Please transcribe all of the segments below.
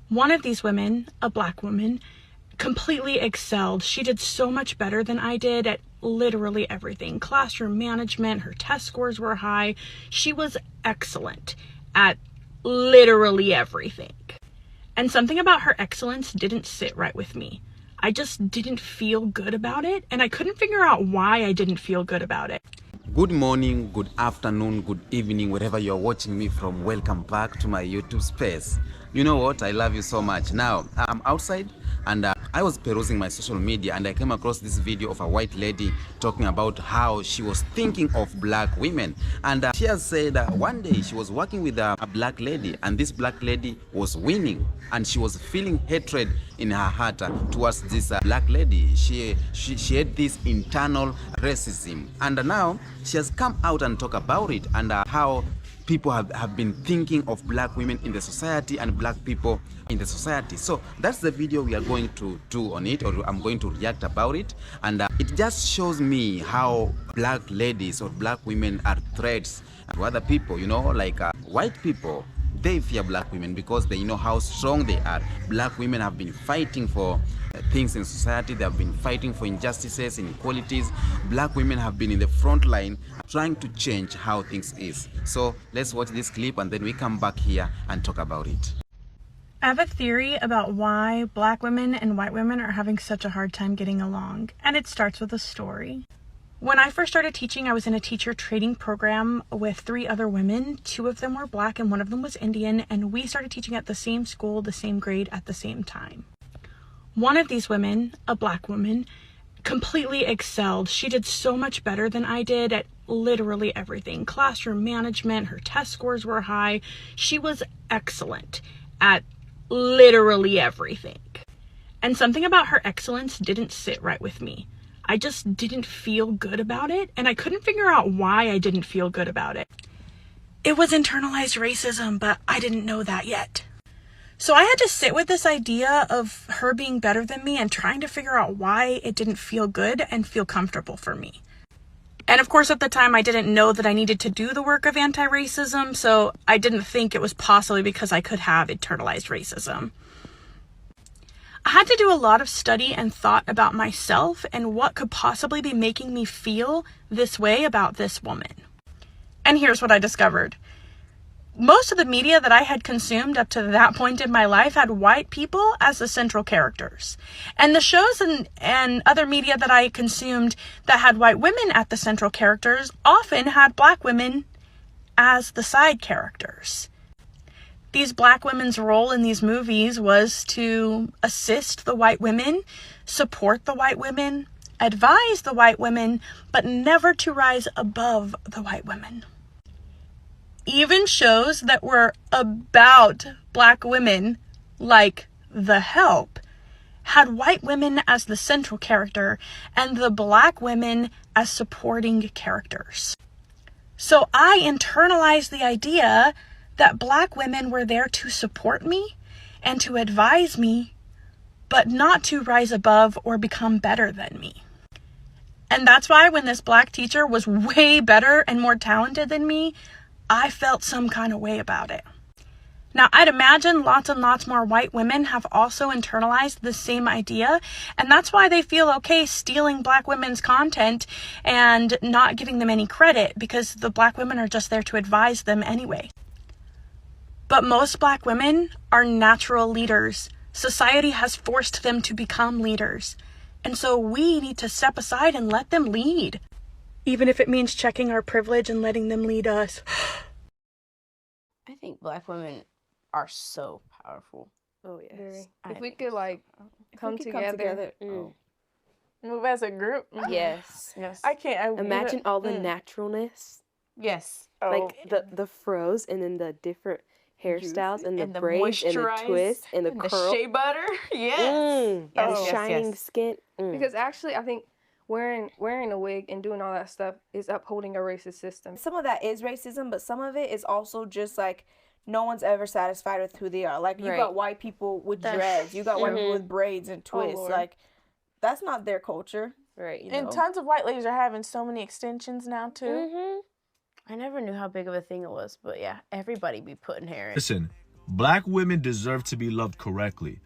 One of these women, a black woman, completely excelled. She did so much better than I did at literally everything. Classroom management, her test scores were high. She was excellent at literally everything. And something about her excellence didn't sit right with me. I just didn't feel good about it, and I couldn't figure out why I didn't feel good about it. Good morning, good afternoon, good evening, wherever you're watching me from. Welcome back to my YouTube space. You know what? I love you so much. Now, I'm outside and I was perusing my social media and I came across this video of a white lady talking about how she was thinking of black women. And she has said one day she was working with a black lady and this black lady was winning and she was feeling hatred in her heart towards this black lady. She had this internal racism, and now she has come out and talk about it and how people have been thinking of black women in the society and black people in the society. So that's the video we are going to do on it, or I'm going to react about it. And it just shows me how black ladies or black women are threats to other people, you know, like white people. They fear black women because they know how strong they are. Black women have been fighting for things in society. They have been fighting for injustices, inequalities. Black women have been in the front line trying to change how things is. So let's watch this clip and then we come back here and talk about it. I have a theory about why black women and white women are having such a hard time getting along, and it starts with a story. When I first started teaching, I was in a teacher training program with 3 other women. 2 of them were black and 1 of them was Indian, and we started teaching at the same school, the same grade, at the same time. One of these women, a black woman, completely excelled. She did so much better than I did at literally everything. Classroom management, her test scores were high. She was excellent at literally everything. And something about her excellence didn't sit right with me. I just didn't feel good about it, and I couldn't figure out why I didn't feel good about it. It was internalized racism, but I didn't know that yet. So I had to sit with this idea of her being better than me and trying to figure out why it didn't feel good and feel comfortable for me. And of course, at the time, I didn't know that I needed to do the work of anti-racism, so I didn't think it was possibly because I could have internalized racism. I had to do a lot of study and thought about myself and what could possibly be making me feel this way about this woman. And here's what I discovered. Most of the media that I had consumed up to that point in my life had white people as the central characters. And the shows and other media that I consumed that had white women at the central characters often had black women as the side characters. These black women's role in these movies was to assist the white women, support the white women, advise the white women, but never to rise above the white women. Even shows that were about black women, like The Help, had white women as the central character and the black women as supporting characters. So I internalized the idea that black women were there to support me and to advise me, but not to rise above or become better than me. And that's why when this black teacher was way better and more talented than me, I felt some kind of way about it. Now, I'd imagine lots and lots more white women have also internalized the same idea, and that's why they feel okay stealing black women's content and not giving them any credit, because the black women are just there to advise them anyway. But most black women are natural leaders. Society has forced them to become leaders. And so we need to step aside and let them lead. Even if it means checking our privilege and letting them lead us. I think black women are so powerful. Oh, yes. Very. If we could, like, come together. Move as a group. Yes. Yes. I can't. Imagine all the naturalness. Yes. Like the froze and then the different hairstyles and the braids and the twists and the curl. The shea butter. Yes. The shining skin. Because actually, I think wearing a wig and doing all that stuff is upholding a racist system. Some of that is racism, but some of it is also just like no one's ever satisfied with who they are. Like, you got white people with dreads, you got white people with braids and twists. Like, that's not their culture. Right. You know? And tons of white ladies are having so many extensions now, too. I never knew how big of a thing it was, but yeah, everybody be putting hair in. Listen, Black women deserve to be loved correctly.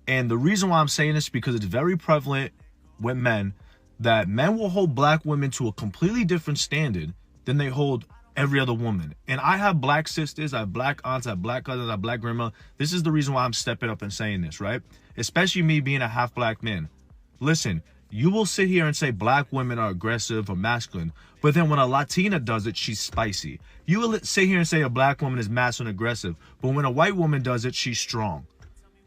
And the reason why I'm saying this is because it's very prevalent with men that men will hold black women to a completely different standard than they hold every other woman. And I have black sisters, I have black aunts, I have black cousins, I have black grandma. This is the reason why I'm stepping up and saying this, right? Especially me being a half black man. Listen, you will sit here and say black women are aggressive or masculine, but then when a Latina does it, she's spicy. You will sit here and say a black woman is masculine aggressive, but when a white woman does it, she's strong.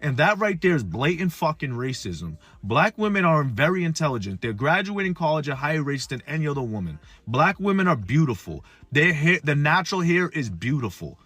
And that right there is blatant fucking racism. Black women are very intelligent. They're graduating college at higher rates than any other woman. Black women are beautiful. Their hair, the natural hair is beautiful.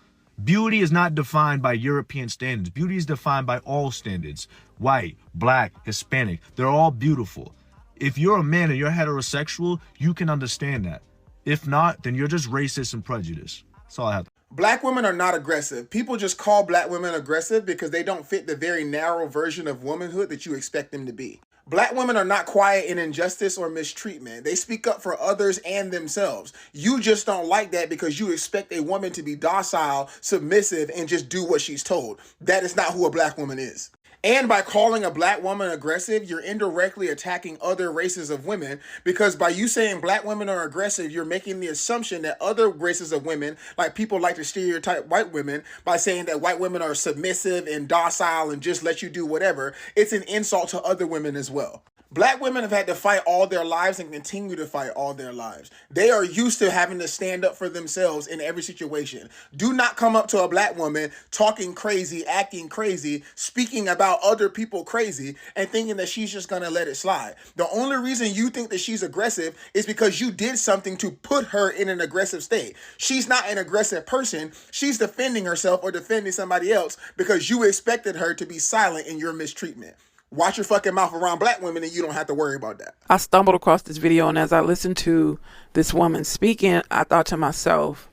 Beauty is not defined by European standards. Beauty is defined by all standards. White, black, Hispanic, they're all beautiful. If you're a man and you're heterosexual, you can understand that. If not, then you're just racist and prejudiced. That's all I have to say. Black women are not aggressive. People just call black women aggressive because they don't fit the very narrow version of womanhood that you expect them to be. Black women are not quiet in injustice or mistreatment. They speak up for others and themselves. You just don't like that because you expect a woman to be docile, submissive, and just do what she's told. That is not who a black woman is. And by calling a black woman aggressive, you're indirectly attacking other races of women, because by you saying black women are aggressive, you're making the assumption that other races of women, like people like to stereotype white women by saying that white women are submissive and docile and just let you do whatever. It's an insult to other women as well. Black women have had to fight all their lives and continue to fight all their lives. They are used to having to stand up for themselves in every situation. Do not come up to a black woman talking crazy, acting crazy, speaking about other people crazy, and thinking that she's just going to let it slide. The only reason you think that she's aggressive is because you did something to put her in an aggressive state. She's not an aggressive person. She's defending herself or defending somebody else because you expected her to be silent in your mistreatment. Watch your fucking mouth around black women and you don't have to worry about that. I stumbled across this video, and as I listened to this woman speaking, I thought to myself,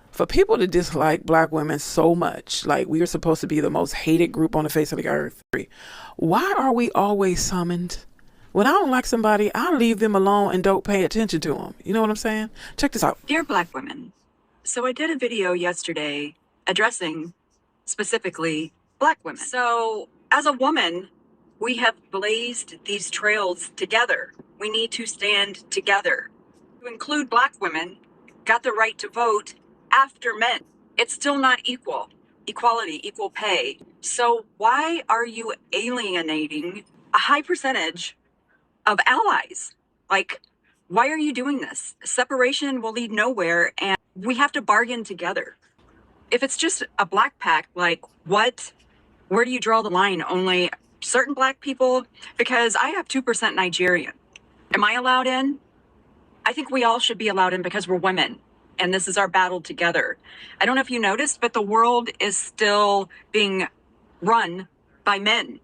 for people to dislike black women so much, like we are supposed to be the most hated group on the face of the earth, why are we always summoned? When I don't like somebody, I leave them alone and don't pay attention to them. You know what I'm saying? Check this out. Dear black women, so I did a video yesterday addressing specifically black women. So as a woman, we have blazed these trails together. We need to stand together. To include black women, got the right to vote after men. It's still not equal. Equality, equal pay. So why are you alienating a high percentage of allies? Like, why are you doing this? Separation will lead nowhere, and we have to bargain together. If it's just a black pact, like what? Where do you draw the line? Only certain black people? Because I have 2% Nigerian. Am I allowed in? I think we all should be allowed in because we're women, and this is our battle together. I don't know if you noticed, but the world is still being run by men.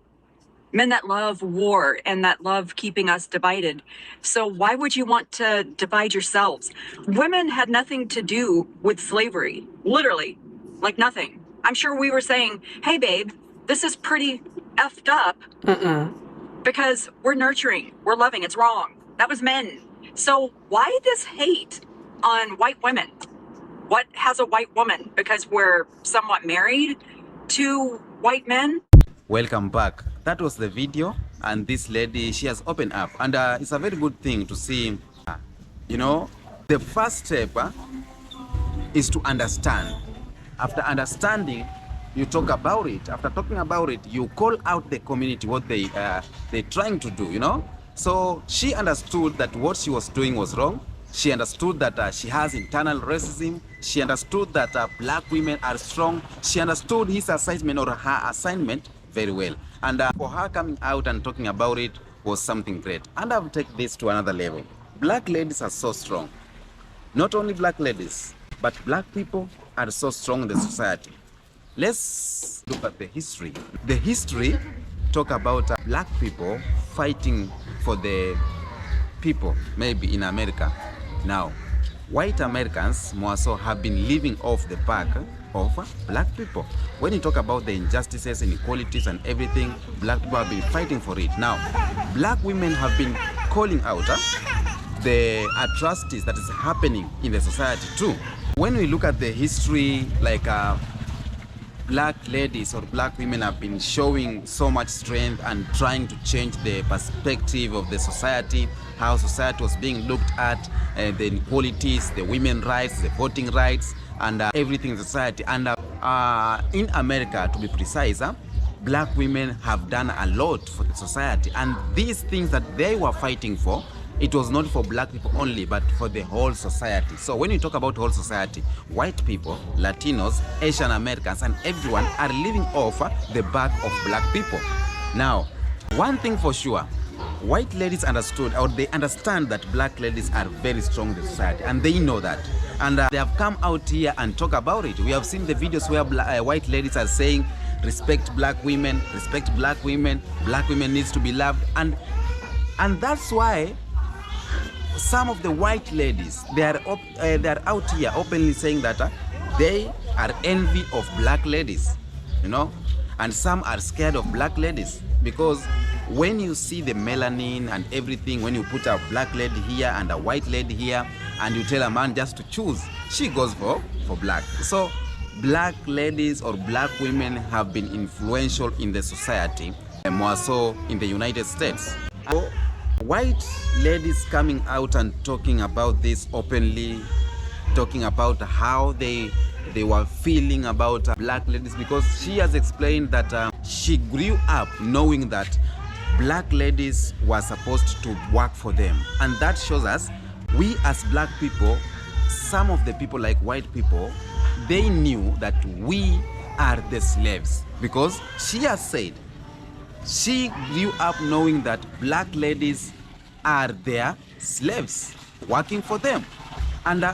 Men that love war and that love keeping us divided. So why would you want to divide yourselves? Women had nothing to do with slavery, literally, like nothing. I'm sure we were saying, hey babe, this is pretty effed up because we're nurturing, we're loving, it's wrong. That was men. So why this hate on white women? What has a white woman? Because we're somewhat married to white men? Welcome back. That was the video, and this lady, she has opened up, and it's a very good thing to see. You know, the first step is to understand. After understanding, you talk about it. After talking about it, you call out the community what they're trying to do, you know. So she understood that what she was doing was wrong. She understood that she has internal racism. She understood that black women are strong. She understood his assignment or her assignment very well. And for her coming out and talking about it was something great. And I'll take this to another level. Black ladies are so strong. Not only black ladies, but black people are so strong in the society. Let's look at the history. The history talk about black people fighting for the people, maybe in America. Now, white Americans more so have been living off the back of black people. When you talk about the injustices, inequalities and everything, black people have been fighting for it. Now, black women have been calling out the atrocities that is happening in the society too. When we look at the history, like black ladies or black women have been showing so much strength and trying to change the perspective of the society, how society was being looked at, the inequalities, the women's rights, the voting rights, and everything in society. And in America, to be precise, black women have done a lot for the society. And these things that they were fighting for, it was not for black people only, but for the whole society. So when you talk about whole society, white people, Latinos, Asian Americans, and everyone are living off the back of black people. Now, one thing for sure, white ladies understood, or they understand, that black ladies are very strong in the society, and they know that. And they have come out here and talk about it. We have seen the videos where white ladies are saying, respect black women needs to be loved. And that's why some of the white ladies, they are out here openly saying that they are envy of black ladies, you know, and some are scared of black ladies, because when you see the melanin and everything, when you put a black lady here and a white lady here, and you tell a man just to choose, she goes for black. So black ladies or black women have been influential in the society, and more so in the United States. So, white ladies coming out and talking about this openly, talking about how they were feeling about black ladies, because she has explained that she grew up knowing that black ladies were supposed to work for them. And that shows us, we as black people, some of the people like white people, they knew that we are the slaves, because she has said she grew up knowing that black ladies are their slaves, working for them. And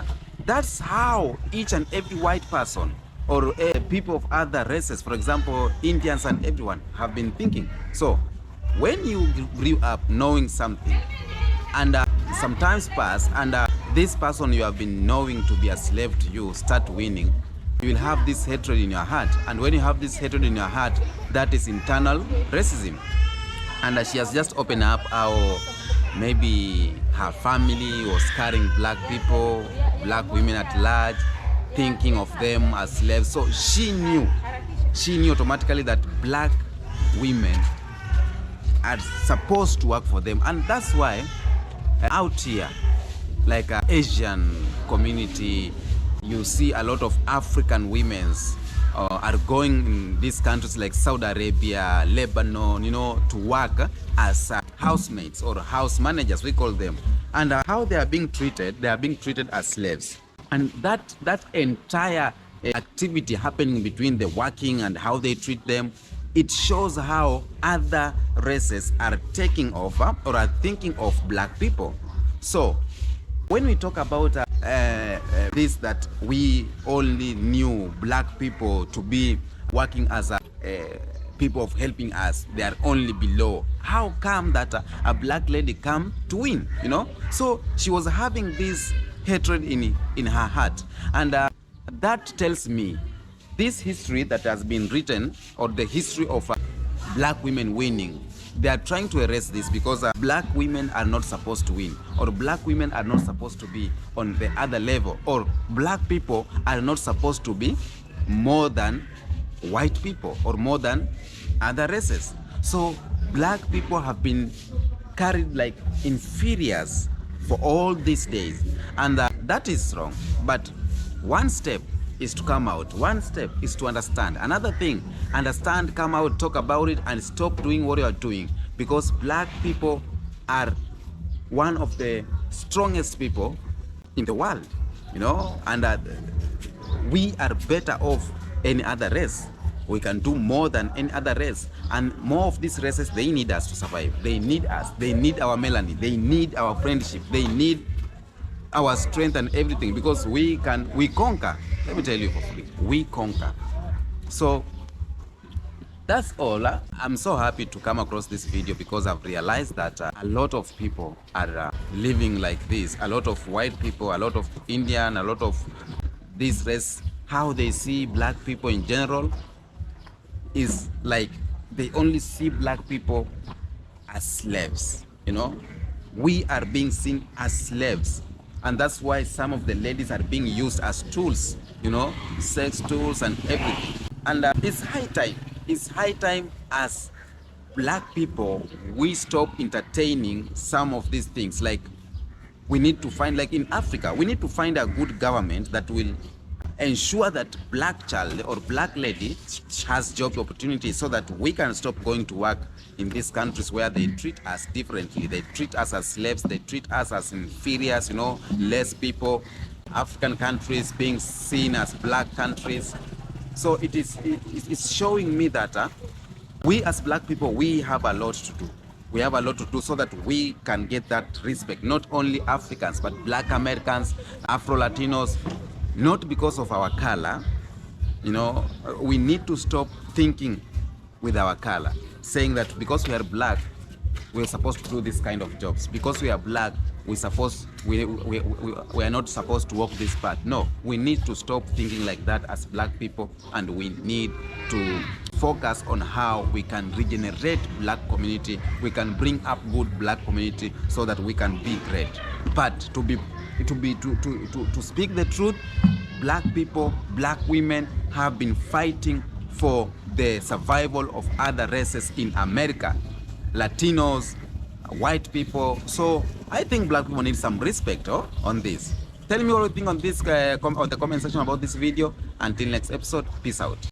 that's how each and every white person, or people of other races, for example, Indians and everyone, have been thinking. So when you grew up knowing something, and some times pass, and this person you have been knowing to be a slave to you start winning, you will have this hatred in your heart. And when you have this hatred in your heart, that is internal racism. And she has just opened up how maybe her family was carrying black people, black women at large, thinking of them as slaves. So she knew automatically that black women are supposed to work for them. And that's why out here, like Asian community, you see a lot of African women are going in these countries like Saudi Arabia, Lebanon, you know, to work as housemates or house managers, we call them. And how they are being treated as slaves. And that entire activity happening between the working and how they treat them, it shows how other races are taking over or are thinking of black people. So when we talk about this, that we only knew black people to be working as people of helping us, they are only below. How come that a black lady come to win, you know? So she was having this hatred in her heart. And that tells me this history that has been written, or the history of black women winning, they are trying to erase this, because black women are not supposed to win, or black women are not supposed to be on the other level, or black people are not supposed to be more than white people or more than other races. So black people have been carried like inferiors for all these days, and that is wrong. But one step is to come out. One step is to understand. Another thing, understand, come out, talk about it, and stop doing what you are doing. Because black people are one of the strongest people in the world, you know, and we are better off any other race. We can do more than any other race. And more of these races, they need us to survive. They need us. They need our melanin. They need our friendship. They need our strength and everything, because we conquer. Let me tell you for free, we conquer. So that's all. I'm so happy to come across this video, because I've realized that a lot of people are living like this. A lot of white people, a lot of Indian, a lot of this race, how they see black people in general is like they only see black people as slaves, you know. We are being seen as slaves. And that's why some of the ladies are being used as tools, you know, sex tools and everything. And it's high time as black people we stop entertaining some of these things. Like, we need to find, like in Africa, we need to find a good government that will ensure that black child or black lady has job opportunities, so that we can stop going to work in these countries where they treat us differently. They treat us as slaves, they treat us as inferiors, less people. African countries being seen as black countries. So it's showing me that we as black people, we have a lot to do. We have a lot to do so that we can get that respect. Not only Africans, but black Americans, Afro-Latinos, not because of our color. We need to stop thinking with our color, saying that because we are black, we're supposed to do this kind of jobs. Because we are black, we are not supposed to walk this path. No, we need to stop thinking like that as black people, and we need to focus on how we can regenerate black community. We can bring up good black community so that we can be great. But to speak the truth, black people, black women have been fighting for the survival of other races in America, Latinos, white people. So I think black people need some respect on this. Tell me what you think on this on the comment section about this video. Until next episode, peace out.